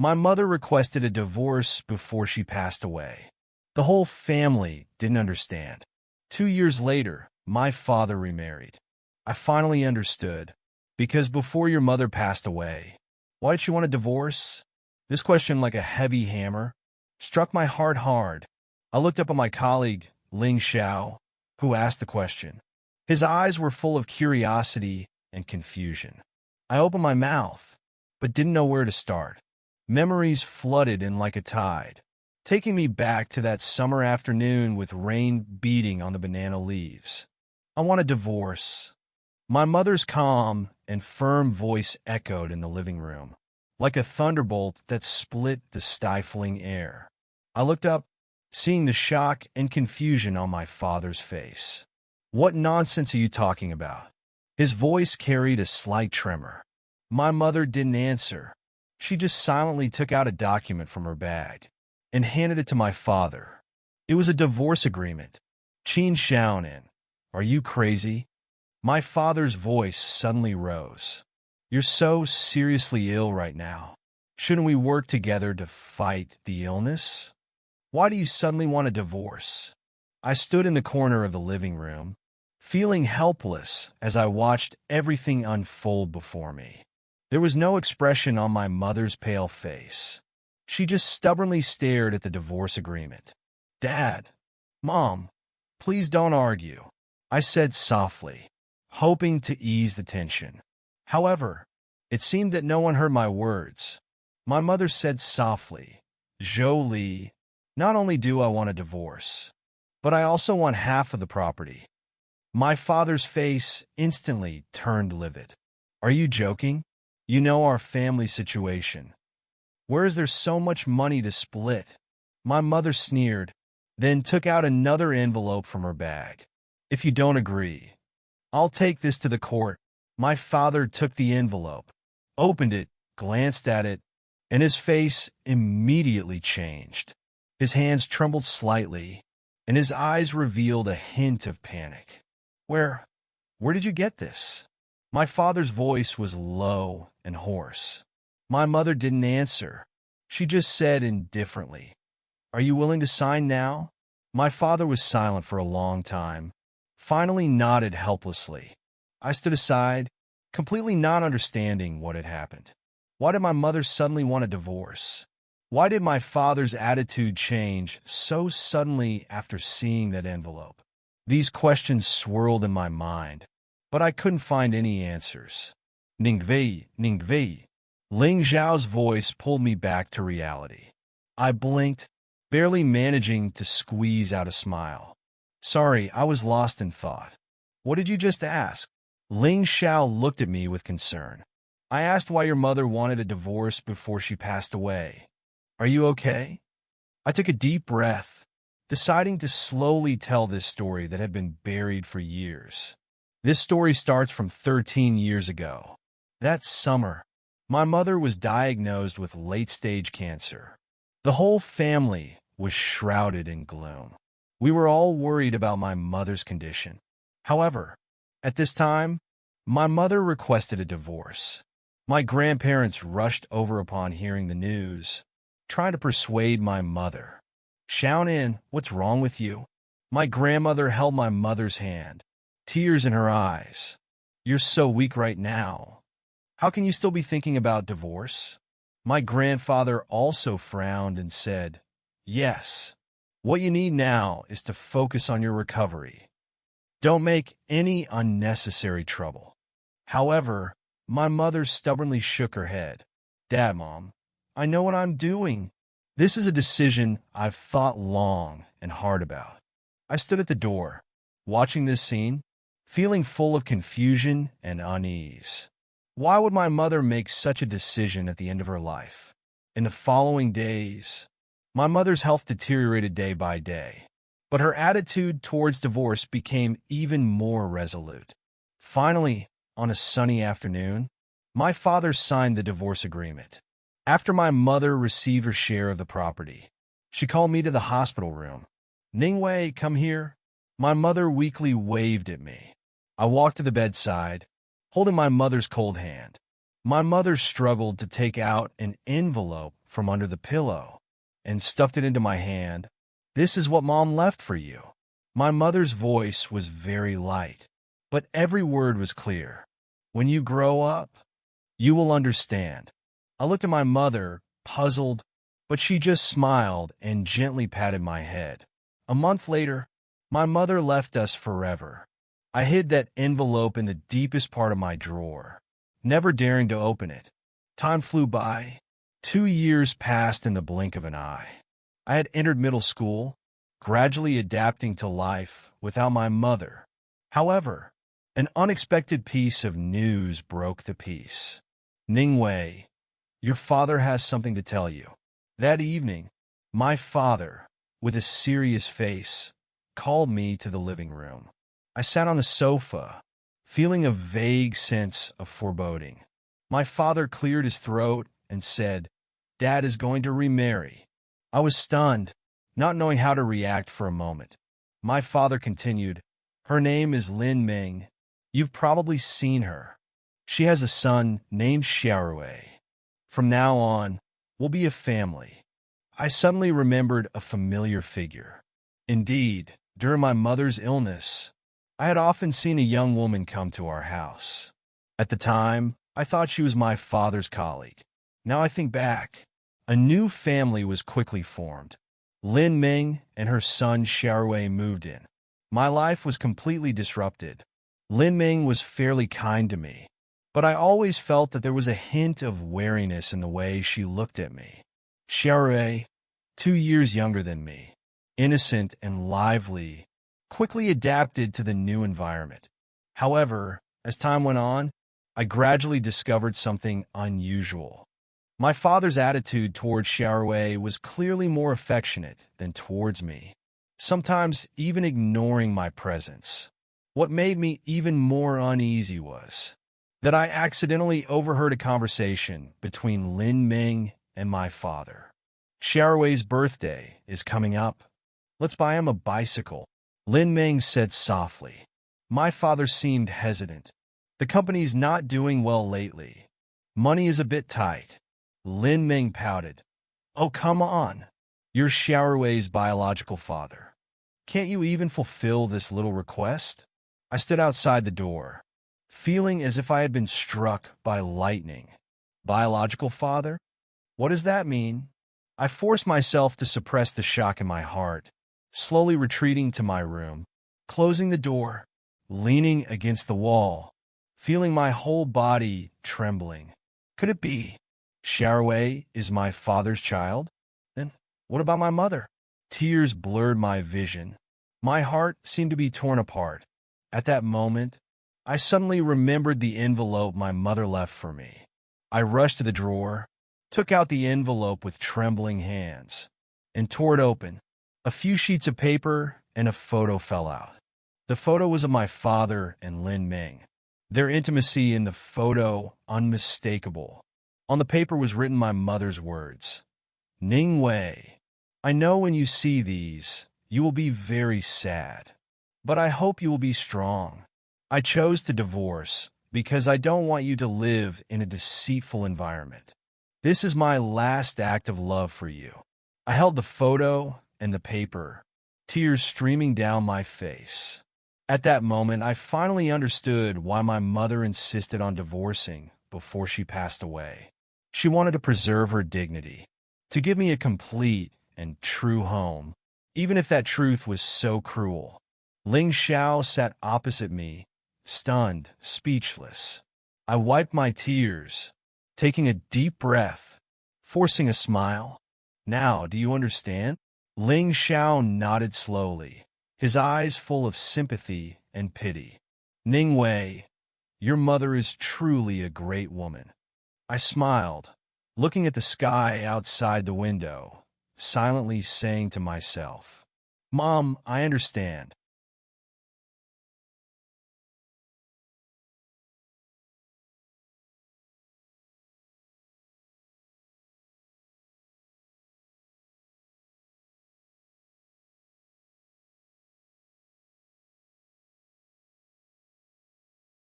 My mother requested a divorce before she passed away. The whole family didn't understand. 2 years later, my father remarried. I finally understood. Because before your mother passed away, why did she want a divorce? This question, like a heavy hammer, struck my heart hard. I looked up at my colleague, Ling Xiao, who asked the question. His eyes were full of curiosity and confusion. I opened my mouth, but didn't know where to start. Memories flooded in like a tide, taking me back to that summer afternoon with rain beating on the banana leaves. I want a divorce. My mother's calm and firm voice echoed in the living room, like a thunderbolt that split the stifling air. I looked up, seeing the shock and confusion on my father's face. What nonsense are you talking about? His voice carried a slight tremor. My mother didn't answer. She just silently took out a document from her bag and handed it to my father. It was a divorce agreement. Qin Xiaonan, are you crazy? My father's voice suddenly rose. You're so seriously ill right now. Shouldn't we work together to fight the illness? Why do you suddenly want a divorce? I stood in the corner of the living room, feeling helpless as I watched everything unfold before me. There was no expression on my mother's pale face. She just stubbornly stared at the divorce agreement. Dad, Mom, please don't argue, I said softly, hoping to ease the tension. However, it seemed that no one heard my words. My mother said softly, Jolie, not only do I want a divorce, but I also want half of the property. My father's face instantly turned livid. Are you joking? You know our family situation. Where is there so much money to split? My mother sneered, then took out another envelope from her bag. If you don't agree, I'll take this to the court. My father took the envelope, opened it, glanced at it, and his face immediately changed. His hands trembled slightly, and his eyes revealed a hint of panic. Where did you get this? My father's voice was low and hoarse. My mother didn't answer. She just said indifferently, Are you willing to sign now? My father was silent for a long time, finally nodded helplessly. I stood aside, completely not understanding what had happened. Why did my mother suddenly want a divorce? Why did my father's attitude change so suddenly after seeing that envelope? These questions swirled in my mind, but I couldn't find any answers. Ningwei, Ningwei. Ling Zhao's voice pulled me back to reality. I blinked, barely managing to squeeze out a smile. Sorry, I was lost in thought. What did you just ask? Ling Xiao looked at me with concern. I asked why your mother wanted a divorce before she passed away. Are you okay? I took a deep breath, deciding to slowly tell this story that had been buried for years. This story starts from 13 years ago. That summer, my mother was diagnosed with late-stage cancer. The whole family was shrouded in gloom. We were all worried about my mother's condition. However, at this time, my mother requested a divorce. My grandparents rushed over upon hearing the news, trying to persuade my mother. Xiaonan, what's wrong with you? My grandmother held my mother's hand, tears in her eyes. You're so weak right now. How can you still be thinking about divorce? My grandfather also frowned and said, Yes. What you need now is to focus on your recovery. Don't make any unnecessary trouble. However, my mother stubbornly shook her head. Dad, Mom, I know what I'm doing. This is a decision I've thought long and hard about. I stood at the door, watching this scene, feeling full of confusion and unease. Why would my mother make such a decision at the end of her life? In the following days, my mother's health deteriorated day by day, but her attitude towards divorce became even more resolute. Finally, on a sunny afternoon, my father signed the divorce agreement. After my mother received her share of the property, she called me to the hospital room. Ningwei, come here. My mother weakly waved at me. I walked to the bedside, holding my mother's cold hand. My mother struggled to take out an envelope from under the pillow and stuffed it into my hand. "This is what Mom left for you." My mother's voice was very light, but every word was clear. "When you grow up, you will understand." I looked at my mother, puzzled, but she just smiled and gently patted my head. A month later, my mother left us forever. I hid that envelope in the deepest part of my drawer, never daring to open it. Time flew by. 2 years passed in the blink of an eye. I had entered middle school, gradually adapting to life without my mother. However, an unexpected piece of news broke the peace. "Ningwei, your father has something to tell you." That evening, my father, with a serious face, called me to the living room. I sat on the sofa, feeling a vague sense of foreboding. My father cleared his throat and said, "Dad is going to remarry." I was stunned, not knowing how to react for a moment. My father continued, "Her name is Lin Ming. You've probably seen her. She has a son named Xiaorui. From now on, we'll be a family." I suddenly remembered a familiar figure. Indeed, during my mother's illness, I had often seen a young woman come to our house. At the time, I thought she was my father's colleague. Now I think back, a new family was quickly formed. Lin Ming and her son Xiaorui moved in. My life was completely disrupted. Lin Ming was fairly kind to me, but I always felt that there was a hint of wariness in the way she looked at me. Xiaorui, 2 years younger than me, innocent and lively, quickly adapted to the new environment. However, as time went on, I gradually discovered something unusual. My father's attitude towards Xiaorui was clearly more affectionate than towards me, sometimes even ignoring my presence. What made me even more uneasy was that I accidentally overheard a conversation between Lin Ming and my father. "Xiaorui's birthday is coming up. Let's buy him a bicycle," Lin Ming said softly. My father seemed hesitant. "The company's not doing well lately. Money is a bit tight." Lin Ming pouted. "Oh, come on. You're Xiaorui's biological father. Can't you even fulfill this little request?" I stood outside the door, feeling as if I had been struck by lightning. Biological father? What does that mean? I forced myself to suppress the shock in my heart, slowly retreating to my room, closing the door, leaning against the wall, feeling my whole body trembling. Could it be? Xiaorui is my father's child? Then what about my mother? Tears blurred my vision. My heart seemed to be torn apart. At that moment, I suddenly remembered the envelope my mother left for me. I rushed to the drawer, took out the envelope with trembling hands, and tore it open. A few sheets of paper and a photo fell out. The photo was of my father and Lin Ming, their intimacy in the photo unmistakable. On the paper was written my mother's words, "Ning Wei, I know when you see these, you will be very sad, but I hope you will be strong. I chose to divorce because I don't want you to live in a deceitful environment. This is my last act of love for you." I held the photo and the paper, tears streaming down my face. At that moment, I finally understood why my mother insisted on divorcing before she passed away. She wanted to preserve her dignity, to give me a complete and true home, even if that truth was so cruel. Ling Xiao sat opposite me, stunned, speechless. I wiped my tears, taking a deep breath, forcing a smile. "Now, do you understand?" Ling Xiao nodded slowly, his eyes full of sympathy and pity. "Ning Wei, your mother is truly a great woman." I smiled, looking at the sky outside the window, silently saying to myself, "Mom, I understand.